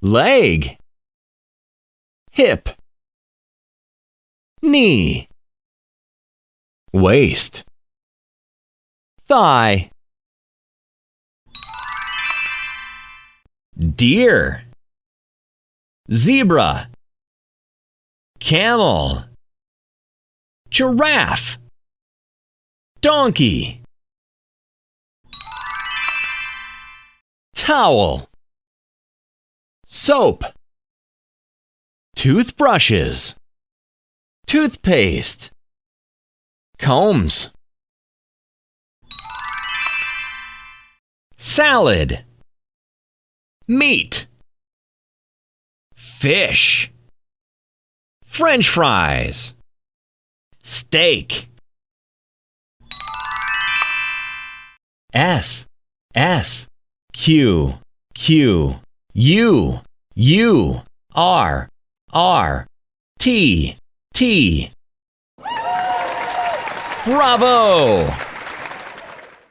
leg, hip, knee, waist, thigh, deer, zebra, camel, giraffe, donkey, towel, soap, toothbrushes, toothpaste, combs, salad, meat, fish, French fries, steak. S, S, Q, Q, U, U, R, R, T, T. Bravo!